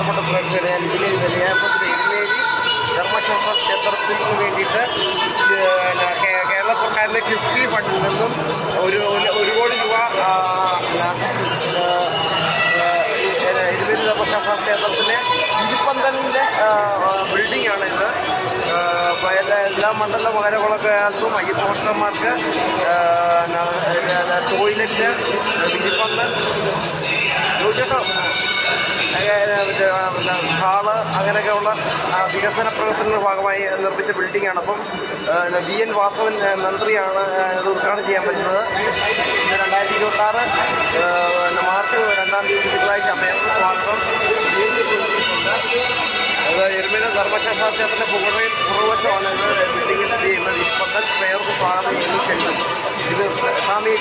ബന്ധപ്പെട്ട പ്രേക്ഷകരെ ഞാൻ ഇതിലേക്ക് നെല്ലിയാമ്പലത്തിലെ എരുമേലി ധർമ്മശാസ്ത്ര ക്ഷേത്രത്തിന് വേണ്ടിയിട്ട് കേരള സർക്കാരിൻ്റെ കിഫ്ബി ഫണ്ടിൽ നിന്നും ഒരു കോടി രൂപ എരുമേലി ധർമ്മശാസ്ത്ര ക്ഷേത്രത്തിലെ തിരുപ്പന്തലിൻ്റെ ബിൽഡിംഗാണ് ഇത്. എല്ലാ മണ്ഡല മകരവിളക്കാലത്തും അയ്യപ്പഭക്തന്മാർക്ക് ടോയ്ലറ്റ്, തിരുപ്പന്തൽ, ഹാള് അങ്ങനെയൊക്കെയുള്ള വികസന പ്രവർത്തനങ്ങളുടെ ഭാഗമായി നിർമ്മിച്ച ബിൽഡിംഗാണ്. അപ്പം VN വാസവൻ മന്ത്രിയാണ് ഇത് ഉദ്ഘാടനം ചെയ്യാൻ പറ്റുന്നത്. 2026 മാർച്ച് 2-ാം തീയതി തിങ്കളാഴ്ച മേയർക്ക് സ്വാഗതം. അത് എരുമേലി ധർമ്മശാസ്ത്ര ക്ഷേത്രത്തിൻ്റെ പുറകുവശമാണ് ഇത് ബിൽഡിംഗ് സ്ഥിതി ചെയ്യുന്നത്. തിരുപ്പന്തൽ മേയർക്ക് സ്വാഗതം ചെയ്യുന്നു. ക്ഷണിക്കും. ഇത് സാമൂഹിക